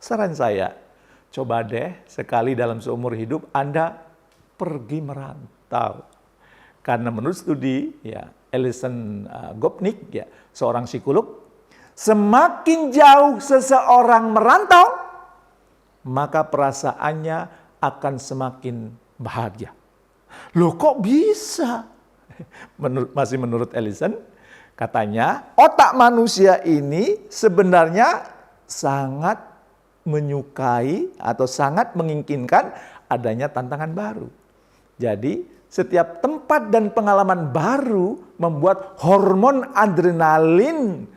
Saran saya, coba deh sekali dalam seumur hidup Anda pergi merantau. Karena menurut studi ya Alison Gopnik ya, seorang psikolog, semakin jauh seseorang merantau, maka perasaannya akan semakin bahagia. Loh kok bisa? Masih menurut Alison, katanya otak manusia ini sebenarnya sangat menyukai atau sangat menginginkan adanya tantangan baru. Jadi setiap tempat dan pengalaman baru membuat hormon adrenalin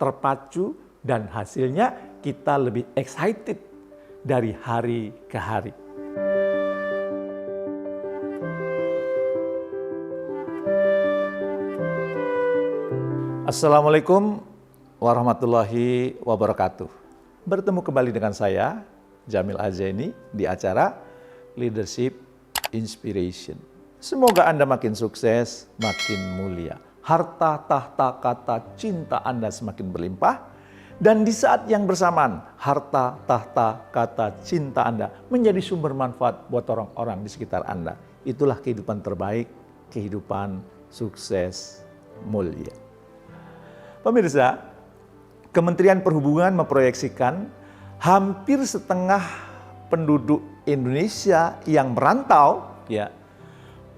terpacu dan hasilnya kita lebih excited dari hari ke hari. Assalamualaikum warahmatullahi wabarakatuh. Bertemu kembali dengan saya, Jamil Azeni, di acara Leadership Inspiration. Semoga Anda makin sukses, makin mulia. Harta, tahta, kata, cinta Anda semakin berlimpah. Dan di saat yang bersamaan, harta, tahta, kata, cinta Anda menjadi sumber manfaat buat orang-orang di sekitar Anda. Itulah kehidupan terbaik, kehidupan sukses, mulia. Pemirsa, Kementerian Perhubungan memproyeksikan hampir setengah penduduk Indonesia yang merantau ya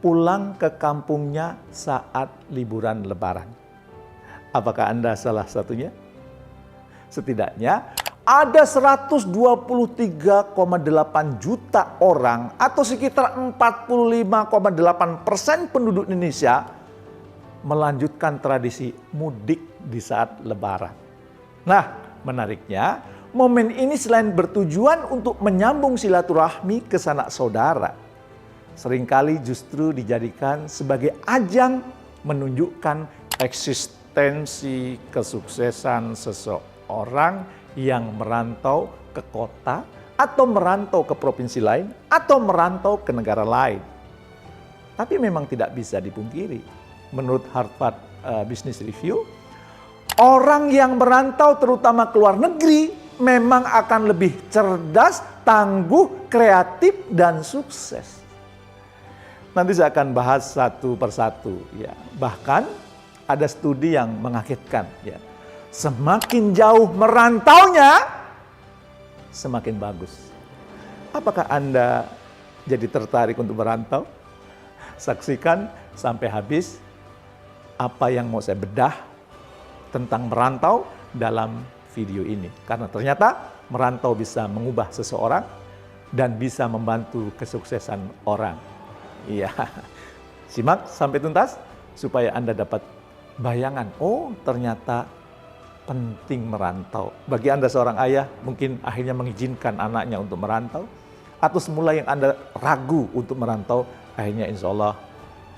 pulang ke kampungnya saat liburan Lebaran. Apakah Anda salah satunya? Setidaknya ada 123,8 juta orang atau sekitar 45,8% penduduk Indonesia melanjutkan tradisi mudik di saat Lebaran. Nah, menariknya, momen ini selain bertujuan untuk menyambung silaturahmi ke sanak saudara, seringkali justru dijadikan sebagai ajang menunjukkan eksistensi kesuksesan seseorang yang merantau ke kota, atau merantau ke provinsi lain, atau merantau ke negara lain. Tapi memang tidak bisa dipungkiri. Menurut Harvard Business Review, orang yang merantau terutama ke luar negeri memang akan lebih cerdas, tangguh, kreatif, dan sukses. Nanti saya akan bahas satu persatu. Ya. Bahkan ada studi yang mengagetkan. Ya. Semakin jauh merantaunya, semakin bagus. Apakah Anda jadi tertarik untuk merantau? Saksikan sampai habis apa yang mau saya bedah tentang merantau dalam video ini. Karena ternyata merantau bisa mengubah seseorang dan bisa membantu kesuksesan orang. Iya, simak sampai tuntas supaya Anda dapat bayangan. Oh, ternyata penting merantau. Bagi Anda seorang ayah, mungkin akhirnya mengizinkan anaknya untuk merantau. Atau semula yang Anda ragu untuk merantau, akhirnya insya Allah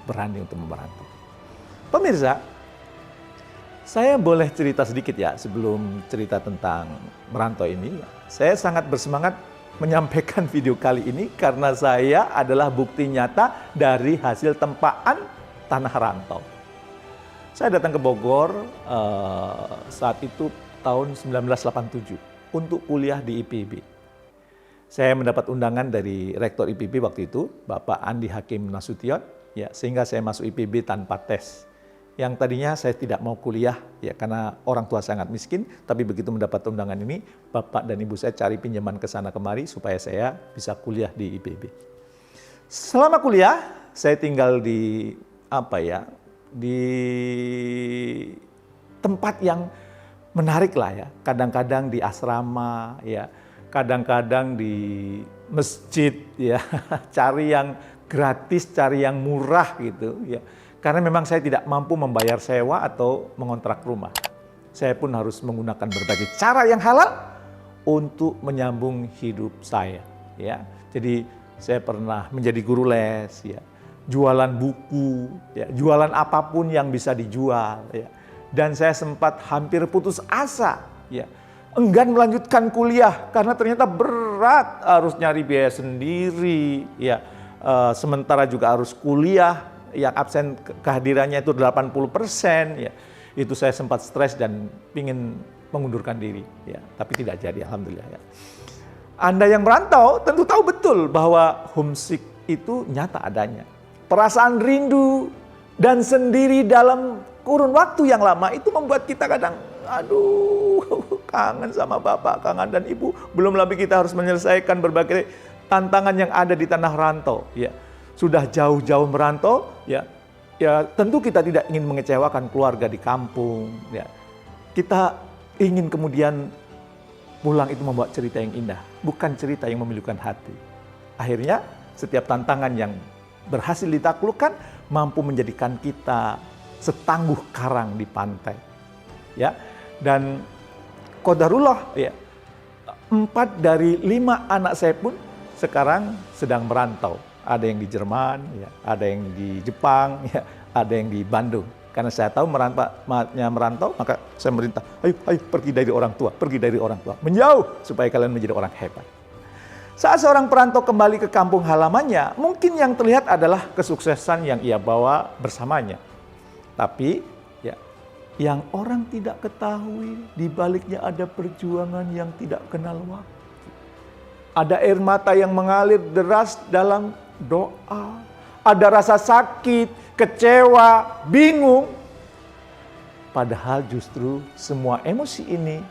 berani untuk merantau. Pemirsa, saya boleh cerita sedikit ya sebelum cerita tentang merantau ini. Saya sangat bersemangat menyampaikan video kali ini karena saya adalah bukti nyata dari hasil tempaan tanah rantau. Saya datang ke Bogor saat itu tahun 1987 untuk kuliah di IPB. Saya mendapat undangan dari Rektor IPB waktu itu, Bapak Andi Hakim Nasution, ya, sehingga saya masuk IPB tanpa tes. Yang tadinya saya tidak mau kuliah ya karena orang tua sangat miskin, tapi begitu mendapat undangan ini, bapak dan ibu saya cari pinjaman ke sana kemari supaya saya bisa kuliah di IPB. Selama kuliah, saya tinggal di di tempat yang menarik lah ya. Kadang-kadang di asrama ya, kadang-kadang di masjid ya, cari yang gratis, cari yang murah gitu ya. Karena memang saya tidak mampu membayar sewa atau mengontrak rumah. Saya pun harus menggunakan berbagai cara yang halal untuk menyambung hidup saya. Ya, jadi saya pernah menjadi guru les, ya, jualan buku, ya, jualan apapun yang bisa dijual. Ya. Dan saya sempat hampir putus asa, ya, enggan melanjutkan kuliah karena ternyata berat, harus nyari biaya sendiri, ya. Sementara juga harus kuliah. Yang absen kehadirannya itu 80%, ya. Itu saya sempat stres dan pingin mengundurkan diri, ya, tapi tidak jadi, alhamdulillah. Ya. Anda yang merantau tentu tahu betul bahwa homesick itu nyata adanya. Perasaan rindu dan sendiri dalam kurun waktu yang lama itu membuat kita kadang, aduh, kangen sama bapak, kangen dan ibu. Belum lagi kita harus menyelesaikan berbagai tantangan yang ada di tanah rantau. Ya, sudah jauh-jauh merantau, ya tentu kita tidak ingin mengecewakan keluarga di kampung. Ya, kita ingin kemudian pulang itu membawa cerita yang indah, bukan cerita yang memilukan hati. Akhirnya setiap tantangan yang berhasil ditaklukkan mampu menjadikan kita setangguh karang di pantai. Ya, dan qadarullah, ya, 4 dari 5 anak saya pun sekarang sedang merantau. Ada yang di Jerman, ya, ada yang di Jepang, ya, ada yang di Bandung. Karena saya tahu merantau, maka saya merintah, ayo pergi dari orang tua, menjauh supaya kalian menjadi orang hebat. Saat seorang perantau kembali ke kampung halamannya, mungkin yang terlihat adalah kesuksesan yang ia bawa bersamanya. Tapi ya, yang orang tidak ketahui, di baliknya ada perjuangan yang tidak kenal waktu. Ada air mata yang mengalir deras dalam doa. Ada rasa sakit, kecewa, bingung. Padahal justru semua emosi ini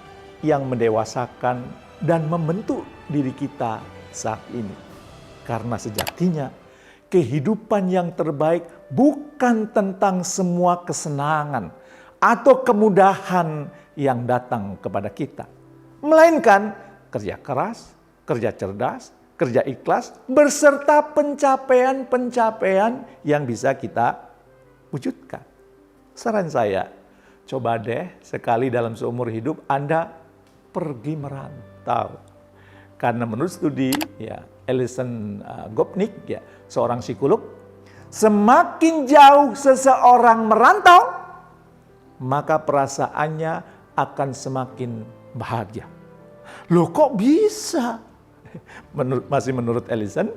yang mendewasakan dan membentuk diri kita saat ini. Karena sejatinya kehidupan yang terbaik bukan tentang semua kesenangan atau kemudahan yang datang kepada kita. Melainkan kerja keras, kerja cerdas, kerja ikhlas, berserta pencapaian-pencapaian yang bisa kita wujudkan. Saran saya, coba deh sekali dalam seumur hidup Anda pergi merantau. Karena menurut studi ya Alison Gopnik, ya, seorang psikolog, semakin jauh seseorang merantau, maka perasaannya akan semakin bahagia. Loh kok bisa? Masih menurut Alison,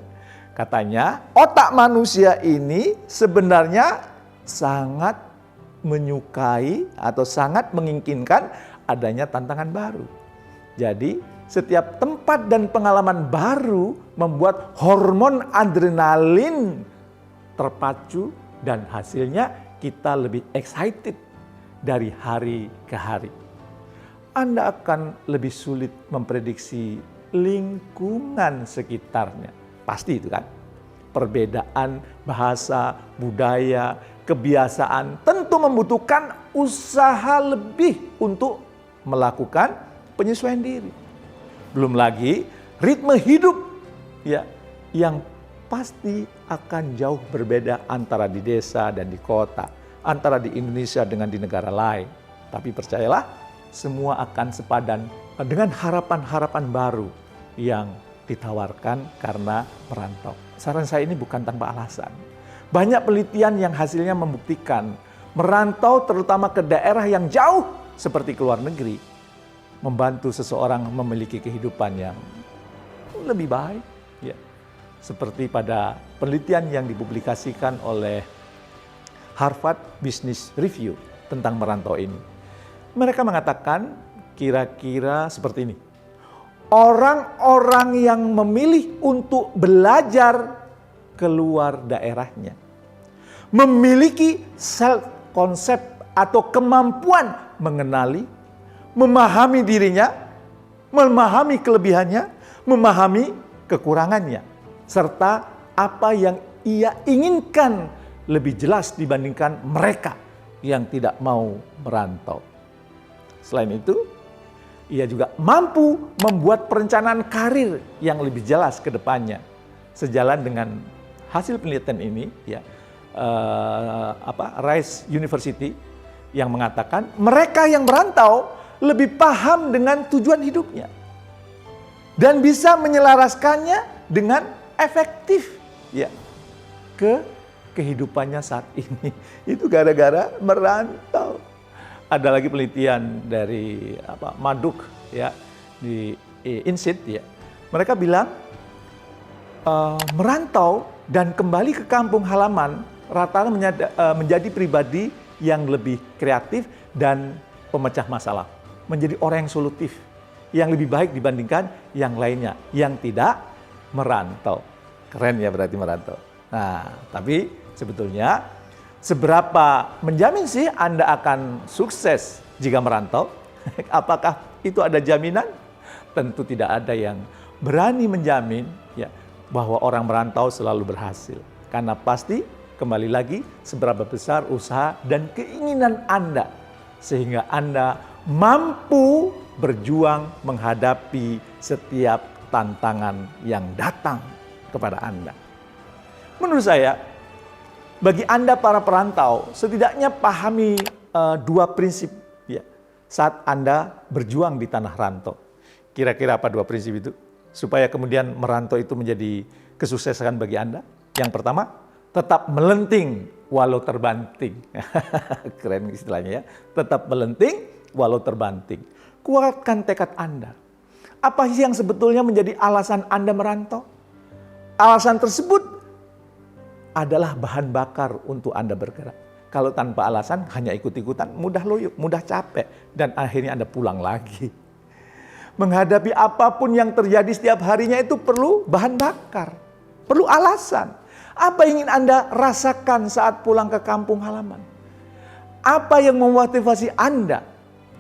katanya otak manusia ini sebenarnya sangat menyukai atau sangat menginginkan adanya tantangan baru. Jadi setiap tempat dan pengalaman baru membuat hormon adrenalin terpacu dan hasilnya kita lebih excited dari hari ke hari. Anda akan lebih sulit memprediksi lingkungan sekitarnya. Pasti itu kan. Perbedaan bahasa, budaya, kebiasaan tentu membutuhkan usaha lebih untuk melakukan penyesuaian diri. Belum lagi ritme hidup ya yang pasti akan jauh berbeda antara di desa dan di kota, antara di Indonesia dengan di negara lain. Tapi percayalah, semua akan sepadan dengan harapan-harapan baru yang ditawarkan karena merantau. Saran saya ini bukan tanpa alasan. Banyak penelitian yang hasilnya membuktikan merantau terutama ke daerah yang jauh seperti ke luar negeri membantu seseorang memiliki kehidupan yang lebih baik. Ya. Seperti pada penelitian yang dipublikasikan oleh Harvard Business Review tentang merantau ini. Mereka mengatakan kira-kira seperti ini. Orang-orang yang memilih untuk belajar keluar daerahnya memiliki self-konsep atau kemampuan mengenali, memahami dirinya, memahami kelebihannya, memahami kekurangannya, serta apa yang ia inginkan lebih jelas dibandingkan mereka yang tidak mau merantau. Selain itu, ia juga mampu membuat perencanaan karir yang lebih jelas ke depannya. Sejalan dengan hasil penelitian ini, ya, Rice University yang mengatakan mereka yang merantau lebih paham dengan tujuan hidupnya dan bisa menyelaraskannya dengan efektif, ya, ke kehidupannya saat ini. Itu gara-gara merantau. Ada lagi penelitian dari Maduk ya di INSEAD ya. Mereka bilang merantau dan kembali ke kampung halaman rata-rata menjadi pribadi yang lebih kreatif dan pemecah masalah. menjadi orang yang solutif, yang lebih baik dibandingkan yang lainnya, yang tidak merantau. Keren ya berarti merantau. Nah, tapi sebetulnya seberapa menjamin sih Anda akan sukses jika merantau? Apakah itu ada jaminan? Tentu tidak ada yang berani menjamin ya bahwa orang merantau selalu berhasil. Karena pasti kembali lagi seberapa besar usaha dan keinginan Anda sehingga Anda mampu berjuang menghadapi setiap tantangan yang datang kepada Anda. Menurut saya, bagi Anda para perantau, setidaknya pahami dua prinsip ya, saat Anda berjuang di tanah rantau. Kira-kira apa dua prinsip itu? Supaya kemudian merantau itu menjadi kesuksesan bagi Anda. Yang pertama, tetap melenting walau terbanting. Keren istilahnya ya. Tetap melenting walau terbanting. Kuatkan tekad Anda. Apa sih yang sebetulnya menjadi alasan Anda merantau? Alasan tersebut adalah bahan bakar untuk Anda bergerak. Kalau tanpa alasan hanya ikut-ikutan, mudah loyo, mudah capek, dan akhirnya Anda pulang lagi. Menghadapi apapun yang terjadi setiap harinya itu perlu bahan bakar, perlu alasan. Apa yang ingin Anda rasakan saat pulang ke kampung halaman? Apa yang memotivasi Anda?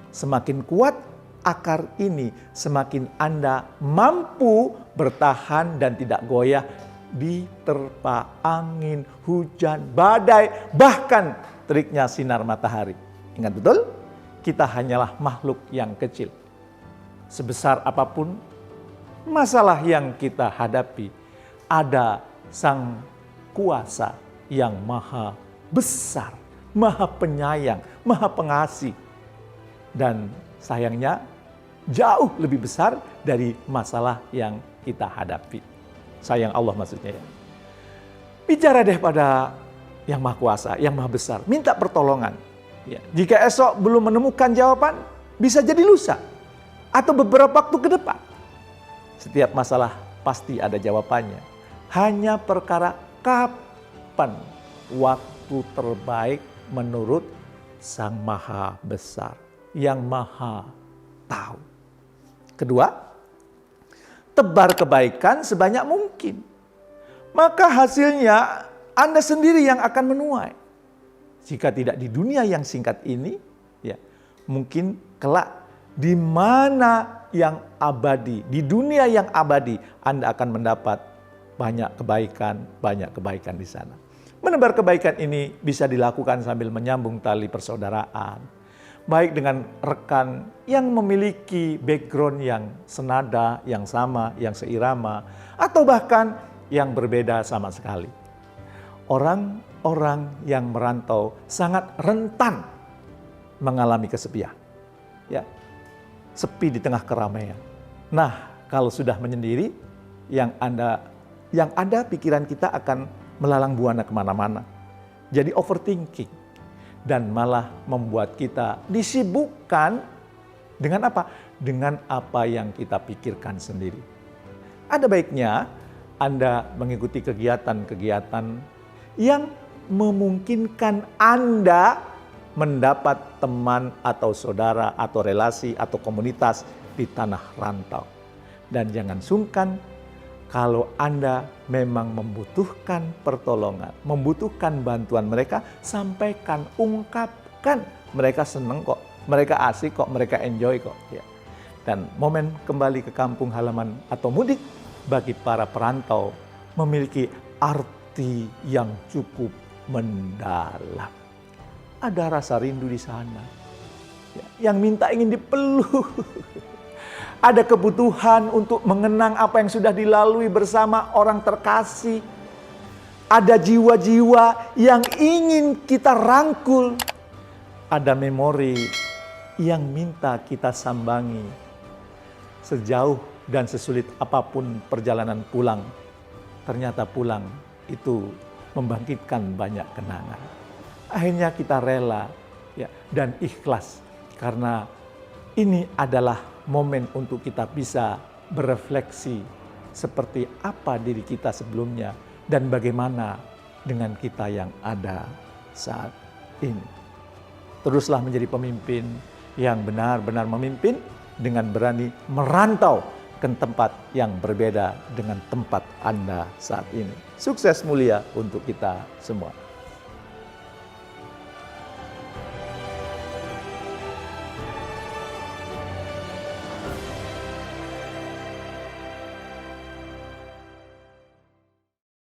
Semakin kuat akar ini, semakin Anda mampu bertahan dan tidak goyah diterpa angin, hujan, badai, bahkan teriknya sinar matahari. Ingat betul, kita hanyalah makhluk yang kecil. Sebesar apapun masalah yang kita hadapi, ada Sang Kuasa yang maha besar, maha penyayang, maha pengasih. Dan sayangnya jauh lebih besar dari masalah yang kita hadapi. Sayang Allah maksudnya ya. Bicara deh pada yang maha kuasa, yang maha besar. Minta pertolongan. Ya. Jika esok belum menemukan jawaban, bisa jadi lusa. Atau beberapa waktu ke depan. Setiap masalah pasti ada jawabannya. Hanya perkara kapan waktu terbaik menurut Sang Maha Besar. Yang maha tahu. Kedua, tebar kebaikan sebanyak mungkin. Maka hasilnya Anda sendiri yang akan menuai. Jika tidak di dunia yang singkat ini, ya mungkin kelak di mana yang abadi, di dunia yang abadi, Anda akan mendapat banyak kebaikan di sana. Menebar kebaikan ini bisa dilakukan sambil menyambung tali persaudaraan. Baik dengan rekan yang memiliki background yang senada, yang sama, yang seirama, atau bahkan yang berbeda sama sekali. Orang-orang yang merantau sangat rentan mengalami kesepian. Ya, sepi di tengah keramaian. Nah, kalau sudah menyendiri, yang ada pikiran kita akan melalang buana kemana-mana. Jadi overthinking. Dan malah membuat kita disibukkan dengan apa? Dengan apa yang kita pikirkan sendiri. Ada baiknya Anda mengikuti kegiatan-kegiatan yang memungkinkan Anda mendapat teman atau saudara atau relasi atau komunitas di tanah rantau. Dan jangan sungkan kalau Anda memang membutuhkan pertolongan, membutuhkan bantuan mereka, sampaikan, ungkapkan. Mereka senang kok, mereka asik kok, mereka enjoy kok. Ya. Dan momen kembali ke kampung halaman atau mudik bagi para perantau memiliki arti yang cukup mendalam. Ada rasa rindu di sana, ya, yang minta ingin dipeluk. Ada kebutuhan untuk mengenang apa yang sudah dilalui bersama orang terkasih. Ada jiwa-jiwa yang ingin kita rangkul. Ada memori yang minta kita sambangi. Sejauh dan sesulit apapun perjalanan pulang, ternyata pulang itu membangkitkan banyak kenangan. Akhirnya kita rela ya, dan ikhlas karena ini adalah momen untuk kita bisa berefleksi seperti apa diri kita sebelumnya dan bagaimana dengan kita yang ada saat ini. Teruslah menjadi pemimpin yang benar-benar memimpin dengan berani merantau ke tempat yang berbeda dengan tempat Anda saat ini. Sukses mulia untuk kita semua.